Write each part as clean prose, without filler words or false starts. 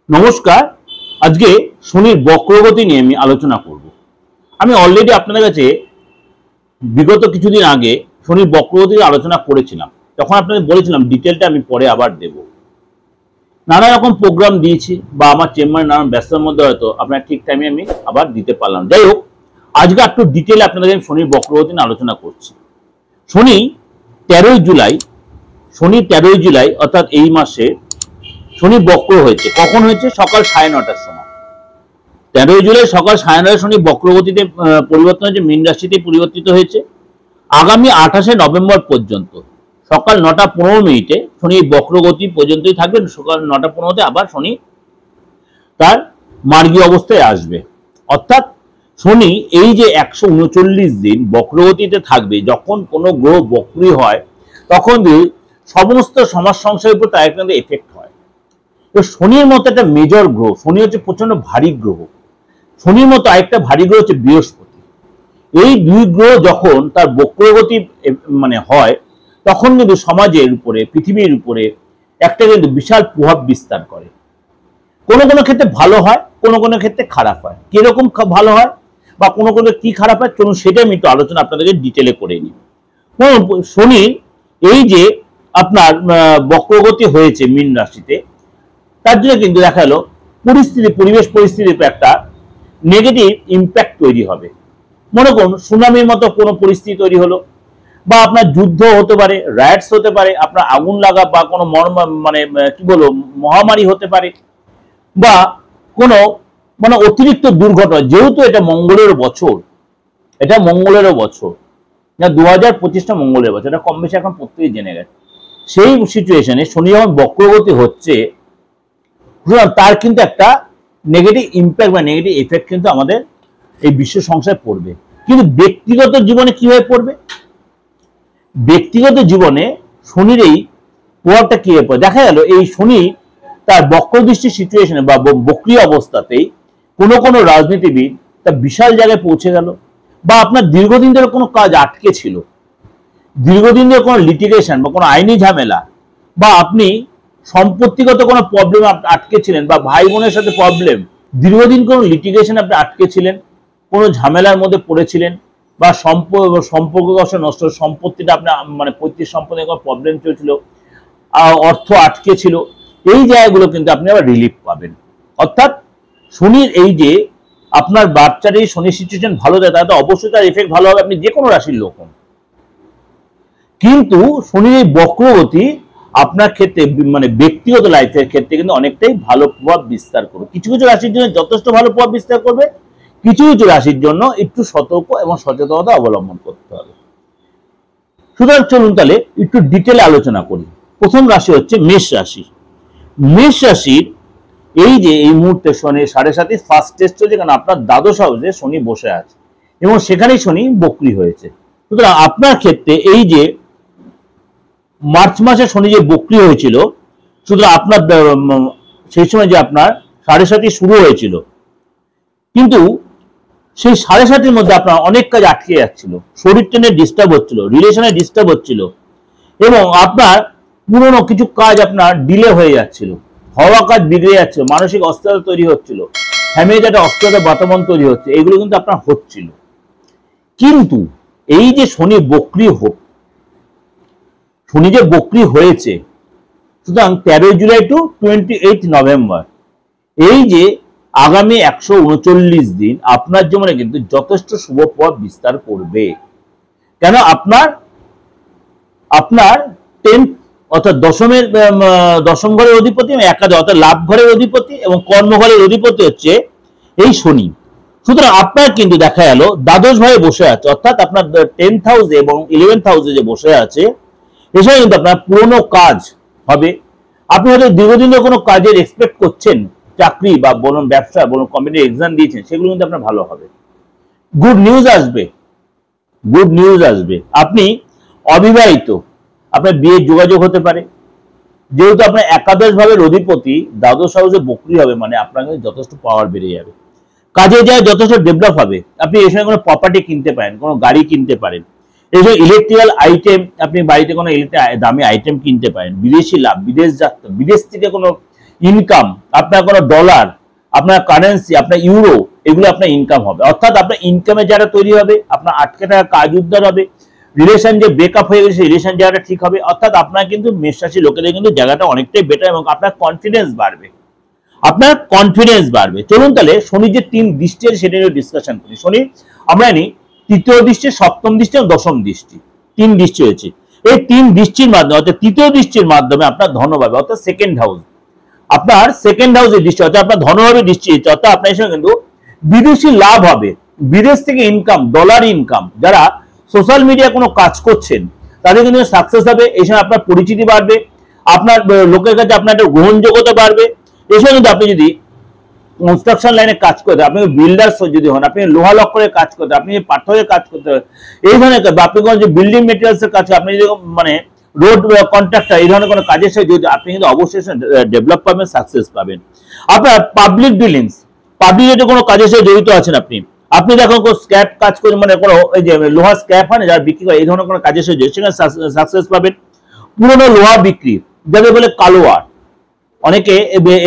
নমস্কার। আজকে শনির বক্রগতি নিয়ে আমি আলোচনা করব। আমি অলরেডি আপনাদের কাছে বিগত কিছুদিন আগে শনির বক্রগতির আলোচনা করেছিলাম। তখন আপনাদের বলেছিলাম ডিটেলটা আমি পরে আবার দেব। নানা রকম প্রোগ্রাম দিয়েছি বা আমার চেম্বারে নানান ব্যস্ততার মধ্যে হয়তো আপনার ঠিক টাইমে আমি আবার দিতে পারলাম। যাই হোক, আজকে একটু ডিটেলে আপনাদের শনির বক্রগতি নিয়ে আলোচনা করছি। শনি 13ই জুলাই অর্থাৎ এই মাসে শনি বক্র হয়েছে। কখন হয়েছে? সকাল 9:30টার সময়। 13ই জুলাই সকাল 9:30টায় শনি বক্রগতিতে পরিবর্তন হয়েছে, মীন রাশিতে পরিবর্তিত হয়েছে। আগামী 28শে নভেম্বর পর্যন্ত সকাল 9:15 শনি বক্রগতি পর্যন্তই থাকবেন। সকাল 9:15 আবার শনি তার মার্গী অবস্থায় আসবে। অর্থাৎ শনি এই যে 139 দিন বক্রগতিতে থাকবে, যখন কোনো গ্রহ বক্রী হয় তখন সমস্ত সমাজ সংসারের উপর তার একটা এফেক্ট হয়। তো শনির মতো একটা মেজর গ্রহ, শনি হচ্ছে প্রচন্ড ভারী গ্রহ। শনির মতো আরেকটা ভারী গ্রহ হচ্ছে বৃহস্পতি। এই দুই গ্রহ যখন তার বক্রগতি হয়, তখন কিন্তু সমাজের উপরে, পৃথিবীর উপরে একটা কিন্তু বিশাল প্রভাব বিস্তার করে। কোনো কোনো ক্ষেত্রে ভালো হয়, কোনো কোনো ক্ষেত্রে খারাপ হয়। কিরকম ভালো হয় বা কোনো কোনো কি খারাপ হয়, চলুন সেটা আমি একটু আলোচনা আপনাদেরকে ডিটেলে করে নিই। শনির এই যে আপনার বক্রগতি হয়েছে মীন রাশিতে, তার জন্য কিন্তু দেখা গেল পরিবেশ পরিস্থিতির একটা নেগেটিভ ইম্প্যাক্ট তৈরি হবে। মনে করুন সুনামির মতো কোনো পরিস্থিতি তৈরি হলো, বা আপনার যুদ্ধ হতে পারে, রাইটস হতে পারে, আপনার আগুন লাগা বা কোনো মহামারী হতে পারে, বা কোনো অতিরিক্ত দুর্ঘটনা। যেহেতু এটা মঙ্গলের বছর, এটা মঙ্গলেরও বছর, 2025টা মঙ্গলের বছর, এটা কম বেশি এখন প্রত্যেকেই জেনে গেছে। সেই সিচুয়েশনে শনি যখন বক্রগতি হচ্ছে, তার কিন্তু একটা নেগেটিভ ইম্প্যাক্ট বা নেগেটিভ এফেক্ট কিন্তু আমাদের এই বিশ্ব সংসারে পড়বে। কিন্তু ব্যক্তিগত জীবনে কিভাবে পড়বে? ব্যক্তিগত জীবনে শনির এই প্রভাবটা কিভাবে পড়ে? দেখা গেল এই শনি তার বক্রদৃষ্টি সিচুয়েশনে বা বক্রীয় অবস্থাতেই কোনো কোনো রাজনীতিবিদ তার বিশাল জায়গায় পৌঁছে গেল, বা আপনার দীর্ঘদিন ধরে কোনো কাজ আটকে ছিল, দীর্ঘদিন ধরে কোনো লিটিগেশন বা কোনো আইনি ঝামেলা, বা আপনি সম্পত্তিগত কোনো প্রবলেম আটকে ছিলেন, বা ভাই বোনের সাথে প্রবলেম, দীর্ঘদিন কোনো লিটিগেশন আপনি আটকে ছিলেন, কোনো ঝামেলার মধ্যে পড়েছিলেন, বা সম্পর্ক নষ্ট, সম্পত্তিটা আপনার পৈতৃক সম্পত্তি কোনো প্রবলেম চলছিল, অর্থ আটকে ছিল, এই জায়গাগুলো কিন্তু আপনি আবার রিলিফ পাবেন। অর্থাৎ শনির এই যে আপনার বাচ্চার এই শনির সিচুয়েশন ভালো দেয়, তাহলে অবশ্যই তার এফেক্ট ভালো হবে, আপনি যে কোনো রাশির লোক হন। কিন্তু শনির এই বক্রগতি আপনার ক্ষেত্রে ব্যক্তিগত লাইফের ক্ষেত্রে কিন্তু অনেকটাই ভালো প্রভাব বিস্তার করবে। কিছু কিছু রাশির জন্য যথেষ্ট ভালো প্রভাব বিস্তার করবে, কিছু কিছু রাশির জন্য একটু সতর্ক এবং সচেতনতা অবলম্বন করতে হবে। সুতরাং চলুন তাহলে একটু ডিটেলে আলোচনা করি। প্রথম রাশি হচ্ছে মেষ রাশি। মেষ রাশির এই যে এই মুহূর্তে শনি 7.5 ফার্স্ট টেস্ট হচ্ছে, কারণ আপনার দ্বাদশ হাউসে শনি বসে আছে এবং সেখানেই শনি বক্রী হয়েছে। সুতরাং আপনার ক্ষেত্রে এই যে মার্চ মাসে শনি যে বক্রী হয়েছিল, সুতরাং আপনার সেই সময় যে আপনার 7.5 শুরু হয়েছিল, কিন্তু সেই 7.5 মধ্যে আপনার অনেক কাজ আটকে যাচ্ছিল, শরীর টেনে ডিস্টার্ব হচ্ছিল, রিলেশনে ডিস্টার্ব হচ্ছিল, এবং আপনার পুরনো কিছু কাজ আপনার ডিলে হয়ে যাচ্ছিল, হওয়া কাজ বিগড়ে যাচ্ছিল, মানসিক অস্থিরতা তৈরি হচ্ছিল, ফ্যামিলিতে একটা অস্থিরতা বাতাবরণ তৈরি হচ্ছে, এগুলো কিন্তু আপনার হচ্ছিল। কিন্তু এই যে শনি যে বক্রী হয়েছে, সুতরাং 13 জুলাই টু 28 নভেম্বর, এই যে আগামী 139 দিন আপনার জীবনে কিন্তু যথেষ্ট শুভ প্রভাব বিস্তার করবে। কেন? আপনার 10th অর্থাৎ দশম ঘরের অধিপতি, একাদশ অর্থাৎ লাভ ঘরের অধিপতি এবং কর্মঘরের অধিপতি হচ্ছে এই শনি। সুতরাং আপনার কিন্তু দেখা গেল দ্বাদশ ভাবে বসে আছে, অর্থাৎ আপনার 10th হাউসে এবং 11th হাউসে যে বসে আছে, এছাড়া কিন্তু আপনার পুরোনো কাজ হবে। আপনি হয়তো দীর্ঘদিন ধরে কোনো কাজের এক্সপেক্ট করছেন, চাকরি বা বলুন ব্যবসা বলুন কম্পিটিটিভ এক্সাম দিয়েছেন, সেগুলো কিন্তু আপনার ভালো হবে। গুড নিউজ আসবে। আপনি অবিবাহিত, আপনার বিয়ের যোগাযোগ হতে পারে। যেহেতু আপনার একাদশ ভাবের অধিপতি দ্বাদশ হাউসে বক্রী হবে, আপনার কিন্তু যথেষ্ট পাওয়ার বেড়ে যাবে, কাজে যায় যথেষ্ট ডেভেলপ হবে। আপনি এর সঙ্গে কোনো প্রপার্টি কিনতে পারেন, কোনো গাড়ি কিনতে পারেন, এই যে ইলেকট্রিক্যাল আইটেম, আপনি বাড়িতে কোনো দামি আইটেম কিনতে পারেন, বিদেশি লাভ, বিদেশ যাত্রা, বিদেশ থেকে কোনো ইনকাম, আপনার কোনো ডলার, আপনার কারেন্সি, আপনার ইউরো, এগুলো আপনার ইনকাম হবে। অর্থাৎ আপনার ইনকামের জায়গা তৈরি হবে, আপনার আটকে থাকা কাজ উদ্ধার হবে, রিলেশন যে ব্রেকআপ হয়ে গেছে রিলেশন জায়গাটা ঠিক হবে। অর্থাৎ আপনার কিন্তু মেষ রাশি লোকেদের কিন্তু জায়গাটা অনেকটাই বেটার এবং আপনার কনফিডেন্স বাড়বে, আপনার কনফিডেন্স বাড়বে। চলুন তাহলে শনির যে 3 দৃষ্টি আছে সেটা নিয়ে ডিসকাশন করি। শনি আমরা জানি তৃতীয় দৃষ্টি, সপ্তম দৃষ্টি এবং দশম দৃষ্টি, 3 দৃষ্টি হয়েছে। এই 3 দৃষ্টির মাধ্যমে অর্থাৎ তৃতীয় দৃষ্টির মাধ্যমে আপনার ধন পাবে, অর্থাৎ সেকেন্ড হাউস, আপনার সেকেন্ড হাউসের দৃষ্টি অর্থাৎ আপনার ধনভাবে দৃষ্টি হচ্ছে, অর্থাৎ আপনার সঙ্গে কিন্তু বিদেশি লাভ হবে, বিদেশ থেকে ইনকাম, ডলার ইনকাম। যারা সোশ্যাল মিডিয়া কোনো কাজ করছেন তাদের কিন্তু সাকসেস হবে, এই সময় আপনার পরিচিতি বাড়বে, আপনার লোকের কাছে আপনার একটা গ্রহণযোগ্যতা বাড়বে। এই সময় কিন্তু আপনি যদি কনস্ট্রাকশন লাইনে কাজ করতে, আপনি বিল্ডার যদি হন, আপনি লোহা লক্করের কাজ করতে, আপনি পাথরের কাজ করতে, এই ধরনের আপনি কোনো যে বিল্ডিং মেটেরিয়ালস এর কাজ, আপনি যদি মানে রোড কন্ট্রাক্টর, এই ধরনের কোনো কাজের সাথে যদি আপনি কিন্তু অবশ্যই ডেভেলপ পাবেন, সাকসেস পাবেন। আপনার পাবলিক ডিলিংস, পাবলিক কোনো কাজের সাথে জড়িত আছেন আপনি, আপনি দেখুন কোনো স্ক্র্যাপ কাজ করে, মানে কোনো এই যে লোহা স্ক্র্যাপ হয় না যারা বিক্রি করে, এই ধরনের কোনো কাজের সাথে সেখানে সাকসেস পাবেন। পুরোনো লোহা বিক্রি, যাদের বলে কালোয়ার, অনেকে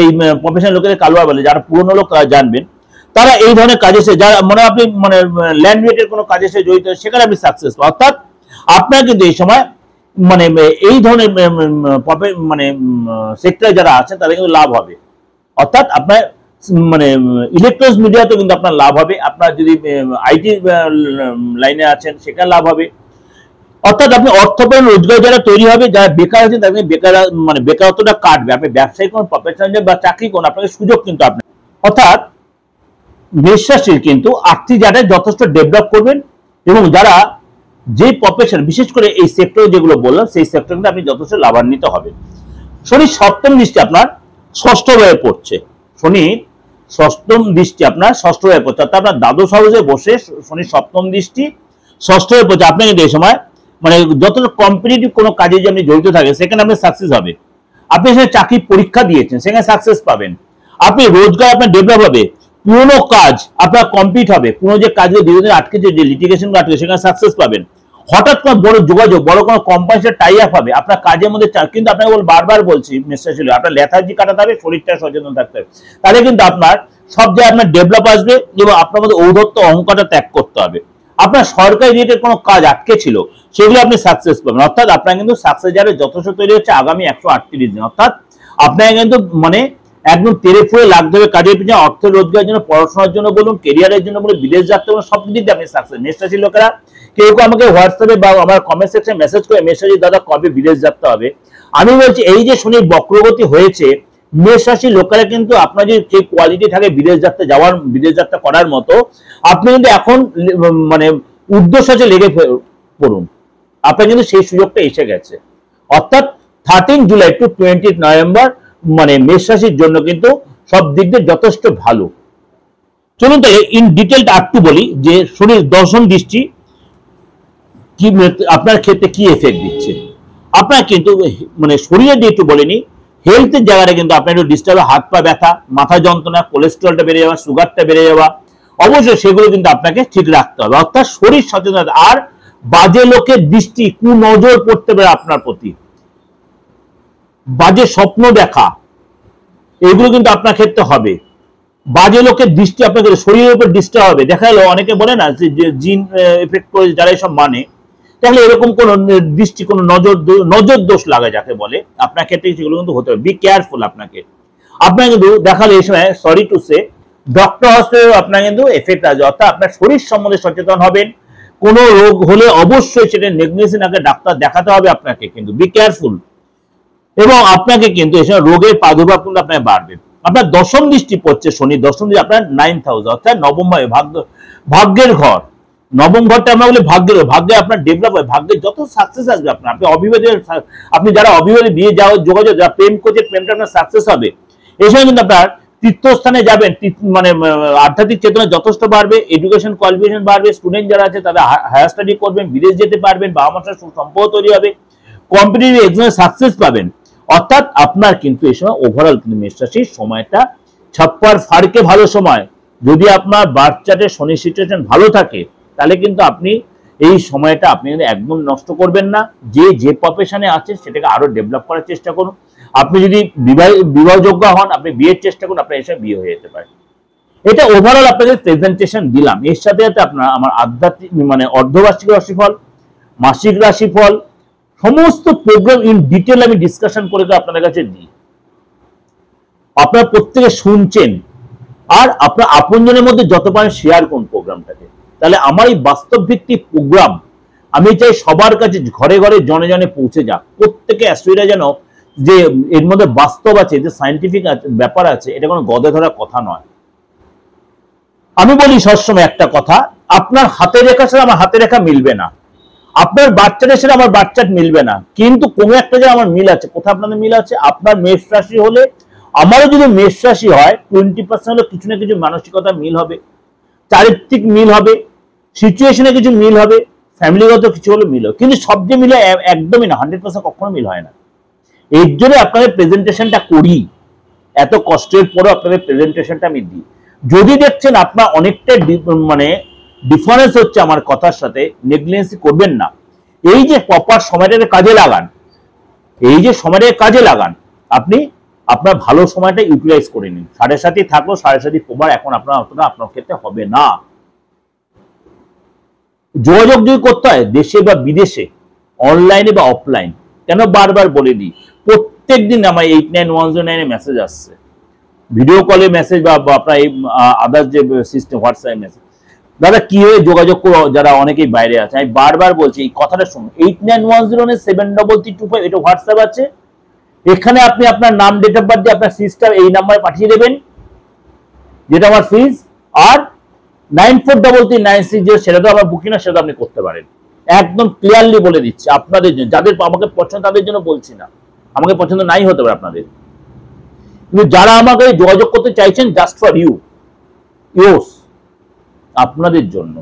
এই প্রফেশনাল লোকেদের কালোয়ার বলে, যারা পুরোনো লোক তারা জানবেন, তারা এই ধরনের কাজের সাথে, যারা মানে আপনি মানে ল্যান্ড রিলেটেড কোনো কাজের সাথে জড়িত, সেখানে আপনি সাকসেস পাবেন। অর্থাৎ আপনার কিন্তু এই সময় মানে এই ধরনের মানে সেক্টরে যারা আছেন তাদের কিন্তু লাভ হবে। অর্থাৎ আপনার মানে ইলেকট্রনিক্স মিডিয়াতেও কিন্তু আপনার লাভ হবে, আপনার যদি আইটি লাইনে আছেন সেখানে লাভ হবে। অর্থাৎ আপনি অর্থপূর্ণ রোজগার যারা তৈরি হবে, যারা বেকার আছেন তাদের বেকার মানে বেকারত্বটা কাটবে। আপনি ব্যবসায়ী কোন, প্রফেশনাল বা চাকরি কোন, আপনাকে সুযোগ কিন্তু আপনার। অর্থাৎ মেষ রাশির কিন্তু আর্থিক জায়গায় যথেষ্ট ডেভেলপ করবেন এবং যারা যে প্রফেশন, বিশেষ করে এই সেক্টর যেগুলো বললাম সেই সেক্টর কিন্তু আপনি যথেষ্ট লাভান্বিত হবেন। শনি সপ্তম দৃষ্টি আপনার ষষ্ঠ ভাবে পড়ছে, শনি সপ্তম দৃষ্টি আপনার ষষ্ঠ ভাবে পড়ছে, অর্থাৎ আপনার দ্বাদশ হাউসে বসে শনি সপ্তম দৃষ্টি ষষ্ঠ ভাবে পড়ছে। আপনি কিন্তু এই সময় মানে যতটা কম্পিটিটিভ কোনো কাজে যে আপনি জড়িত থাকেন সেখানে আপনি সাকসেস হবে। আপনি সেখানে চাকরির পরীক্ষা দিয়েছেন, সেখানে সাকসেস পাবেন। আপনি রোজগার আপনার ডেভেলপ হবে, পুরোনো কাজ আপনার কমপ্লিট হবে, পুরোনো যে কাজগুলো দীর্ঘদিন আটকেছে, যে লিটিগেশন আটকে, সেখানে সাকসেস পাবেন। হঠাৎ কোনো বড় যোগাযোগ, বড় কোনো কোম্পানির সাথে টাই আপ হবে, আপনার কাজের মধ্যে। কিন্তু আপনাকে বারবার বলছি মিস্টার ছিল, আপনার লেথার্জি কাটাতে হবে, শরীরটা সচেতন থাকতে হবে, তাহলে কিন্তু আপনার সব জায়গায় আপনার ডেভেলপ আসবে এবং আপনার মধ্যে ঔদ্ধত্য অহংকারটা ত্যাগ করতে হবে। আপনার সরকারি রিলেটেড কোনো কাজ আটকে ছিল সেগুলো আপনি সাকসেস পাবেন। অর্থাৎ আপনার কিন্তু সাকসেস যারা যথেষ্ট তৈরি হচ্ছে আগামী 138 দিন। অর্থাৎ আপনাকে কিন্তু মানে একদম তেরে ফুলে লাগতে হবে কাজের পিছনে, অর্থ রোজগারের জন্য, পড়াশোনার জন্য বলুন, কেরিয়ারের জন্য বলুন, বিদেশ যাত্রা বলুন, সব দিক দিয়ে আপনি সাকসেস। মেষ রাশির লোকেরা কেউ কেউ আমাকে হোয়াটসঅ্যাপে বা আমার কমেন্ট সেকশনে মেসেজ করে, মেষ রাশি দাদা কবে বিদেশ যাত্রা হবে? আমি বলছি এই যে শনির বক্রগতি হয়েছে, মেষ রাশির লোকেরা কিন্তু আপনার যে কোয়ালিটি থাকে বিদেশ যাত্রা যাওয়ার, বিদেশ যাত্রা করার মতো, আপনি কিন্তু এখন মানে উদ্দেশ্য আছে লেগে পড়ুন, আপনার কিন্তু সেই সুযোগটা এসে গেছে। অর্থাৎ 13 জুলাই টু 20 নভেম্বর মানে মেষ রাশির জন্য কিন্তু সব দিক দিয়ে যথেষ্ট ভালো। চলুন তাহলে ইন ডিটেল একটু বলি যে শনির দশম দৃষ্টি কি আপনার ক্ষেত্রে কি এফেক্ট দিচ্ছে। আপনার কিন্তু মানে শরীরের দিয়ে একটু বলেনি, হেলথের জায়গাটা কিন্তু আপনার একটু ডিস্টার্ব, হাত পা ব্যথা, মাথা যন্ত্রণা, কোলেস্ট্রলটা বেড়ে যাওয়া, সুগারটা বেড়ে যাওয়া, অবশ্যই সেগুলো কিন্তু আপনাকে ঠিক রাখতে হবে। অর্থাৎ শরীর সচেতনতা। আর বাজে লোকের দৃষ্টি, কুনজর পড়তে পারে আপনার প্রতি, বাজে স্বপ্ন দেখা, এগুলো কিন্তু আপনার ক্ষেত্রে হবে। বাজে লোকের দৃষ্টি আপনাকে শরীরের উপর ডিস্টার্ব হবে। দেখা গেল অনেকে বলে না যে জিন এফেক্ট করে, যারা এসব মানে, তাহলে এরকম কোন দৃষ্টি, কোন নজর দোষ লাগা যাকে বলে, আপনার ক্ষেত্রে সেগুলো কিন্তু হতে হবে। Be careful. আপনাকে কিন্তু দেখালে এই সময় সরি টু সে ডক্টর হসপিটালে আপনার কিন্তু এফেক্ট আছে। অর্থাৎ আপনার শরীর সম্বন্ধে সচেতন হবেন। কোনো রোগ হলে অবশ্যই সেটা নেগলিজেন্স আগে ডাক্তার দেখাতে হবে আপনাকে, কিন্তু বি কেয়ারফুল। এবং আপনাকে কিন্তু এই সময় রোগের প্রাদুর্ভাব কিন্তু আপনার বাড়বে। আপনার দশম দৃষ্টি পড়ছে শনি, দশম দৃষ্টি আপনার 9th হাউস, অর্থাৎ নবম ভাবে, ভাগ্যের ঘর। নবম ঘরটা আমরা বলি ভাগ্যের, ভাগ্যে আপনার ডেভেলপ হয়, ভাগ্যে যত সাকসেস আসবে আপনার। আপনি যারা অবিবাহিত, বিয়ে যাওয়ার যোগাযোগ, যারা প্রেম করছে, প্রেমটা আপনার সাকসেস হবে। এই সময় কিন্তু আপনার তীর্থস্থানে যাবেন, মানে আধ্যাত্মিক চেতনা যথেষ্ট বাড়বে, এডুকেশন কোয়ালিফিকেশন বাড়বে, স্টুডেন্ট যারা আছে তারা হায়ার স্টাডি করবেন, বিদেশ যেতে পারবেন, বাবা মার সাথে সুসম্পর্ক তৈরি হবে, কম্পিটিটিভ এক্সামে সাকসেস পাবেন। অর্থাৎ আপনার কিন্তু এই সময় ওভারঅল কিন্তু মেষ রাশির সময়টা ছাপ্পার ফারকে ভালো সময়। যদি আপনার বার্থ চার্টে শনি সিচুয়েশন ভালো থাকে তাহলে কিন্তু আপনি এই সময়টা আপনি কিন্তু একদম নষ্ট করবেন না। যে প্রফেশনে আছে সেটাকে আরো ডেভেলপ করার চেষ্টা করুন। আপনি যদি বিবাহযোগ্য হন, আপনি বিয়ের চেষ্টা করুন, আপনার এসে বিয়ে হয়ে যেতে পারে। এটা ওভারঅল আপনাদের প্রেজেন্টেশন দিলাম। এর সাথে সাথে আপনার আমার আধ্যাত্মিক মানে অর্ধবার্ষিক রাশিফল, মাসিক রাশিফল, সমস্ত প্রোগ্রাম ইন ডিটেল আমি ডিসকাশন করে আপনাদের কাছে দিই। আপনারা প্রত্যেকে শুনছেন, আর আপনার আপনজনের মধ্যে যত পারেন শেয়ার করুন প্রোগ্রামটাকে। তাহলে আমার এই বাস্তব ভিত্তিক প্রোগ্রাম আমি চাই সবার কাছে, ঘরে ঘরে জনে জনে পৌঁছে যাক। প্রত্যেকে অ্যাস্ট্রোলজিরা যেন যে এর মধ্যে বাস্তব আছে, যে সায়েন্টিফিক ব্যাপার আছে, এটা কোনো গদে ধরা কথা নয়। আমি বলি সবসময় একটা কথা, আপনার হাতের রেখার সাথে আমার হাতের রেখা মিলবে না, আপনার বাচ্চাদের সাথে আমার বাচ্চার মিলবে না, কিন্তু কোনো একটা জায়গায় আমার মিল আছে। কোথায় আপনাদের মিল আছে? আপনার মেষ রাশি হলে আমারও যদি মেষ রাশি হয় 20% হলে কিছু না কিছু মানসিকতা মিল হবে, চারিত্রিক মিল হবে, সিচুয়েশনে কিছু মিল হবে, ফ্যামিলিগত কিছু হলে মিল হবে, কিন্তু সব যে মিলে একদমই না, 100% কখনো মিল হয় না। এর জন্য আপনাদের প্রেজেন্টেশনটা করি, এত কষ্টের পরও আপনাদের প্রেজেন্টেশনটা আমি দিই। যদি দেখছেন আপনার অনেকটা মানে ডিফারেন্স হচ্ছে আমার কথার সাথে, নেগলিজেন্সি করবেন না। এই যে প্রপার সময়টাকে কাজে লাগান, এই যে সময়টাকে কাজে লাগান, আপনি আপনার ভালো সময়টা ইউটিলাইজ করে নিন। 7.5 থাকলো, 7.5 প্রবার এখন আপনার ক্ষেত্রে হবে না। যোগাযোগ যদি করতে হয় দেশে বা বিদেশে, অনলাইনে বা অফলাইন, কেন বারবার বলে দিই, প্রত্যেক দিন আমার 89109 মেসেজ আসছে, ভিডিও কলে মেসেজ বা আপনার এই আদার্স যে সিস্টেম হোয়াটসঅ্যাপ মেসেজ। দাদা কি হয়ে যোগাযোগ করো, যারা অনেকেই বাইরে আছে, আমি বারবার বলছি এই কথাটা শুনুন। 8910733325 এটা হোয়াটসঅ্যাপ আছে। এখানে আপনি আপনার নাম, ডেট অফ বার্থ দিয়ে আপনার ফিজটা এই নাম্বারে পাঠিয়ে দেবেন, যেটা আমার ফিজ। আর 943396 সেটা তো আমার বুকিং না, সেটা আপনি করতে পারেন। একদম ক্লিয়ারলি বলে দিচ্ছি আপনাদের জন্য, যাদের আমাকে পছন্দ তাদের জন্য বলছি না, আমাকে পছন্দ নাই হতে পারে আপনাদের, কিন্তু যারা আমাকে যোগাযোগ করতে চাইছেন, জাস্ট ফর ইউস, আপনাদের জন্য।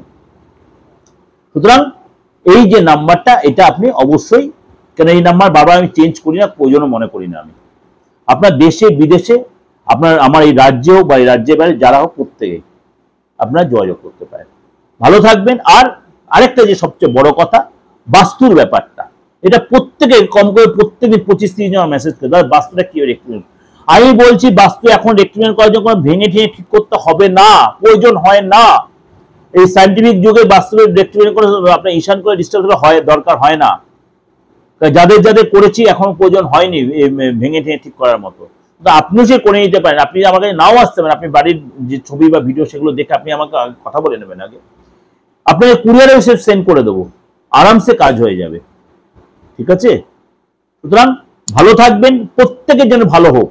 সুতরাং এই যে নাম্বারটা, এটা আপনি অবশ্যই, কেন এই নাম্বার বারবার আমি চেঞ্জ করি না, প্রয়োজন মনে করি না আমি। আপনার দেশে বিদেশে, আপনার আমার এই রাজ্যেও বা এই রাজ্যের বাইরে যারা হোক, প্রত্যেকেই আপনারা যোগাযোগ করতে পারেন। ভালো থাকবেন। আর আরেকটা যে সবচেয়ে বড় কথা, বাস্তুর ব্যাপারটা, এটা প্রত্যেকে কম করে প্রত্যেকদিন 25-30 জন মেসেজ করে, দাদা বাস্তুটা কি রেক্টিফিকেশন। আমি বলছি বাস্তু এখন রেক্টিফিকেশন করার জন্য ভেঙে ঠেঙে ঠিক করতে হবে না, প্রয়োজন হয় না। এই সায়েন্টিফিক যুগে বাস্তু রেক্টিফিকেশন করে আপনার ঈশান করে ডিস্টার্ব হয়, দরকার হয় না। যাদের যাদের করেছি এখন প্রয়োজন হয়নি ভেঙে ঠেঙে ঠিক করার মতো। আপনিও সে করে নিতে পারেন, আপনি আমার কাছে নাও আসতে পারেন, আপনি বাড়ির যে ছবি বা ভিডিও সেগুলো দেখে আপনি আমাকে কথা বলে নেবেন আগে, আপনাকে কুরিয়ারে সেন্ড করে দেবো, আরামসে কাজ হয়ে যাবে। ঠিক আছে? সুতরাং ভালো থাকবেন, প্রত্যেকের জন্য ভালো হোক।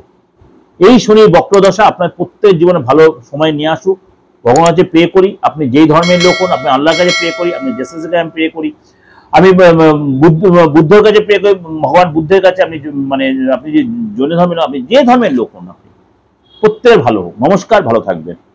এই শনি বক্রদশা আপনার প্রত্যেক জীবনে ভালো সময় নিয়ে আসুক। ভগবানের কাছে প্রে করি, আপনি যেই ধর্মের লোক হন, আপনি আল্লাহর কাছে প্রে করি, আপনি জেসাসের কাছে আমি প্রে করি, আমি বুদ্ধের কাছে প্রে করি, ভগবান বুদ্ধের কাছে, আপনি মানে আপনি যে জৈন ধর্মের, আপনি যে ধর্মের লোক হন, আপনি প্রত্যেকের ভালো হোক। নমস্কার, ভালো থাকবেন।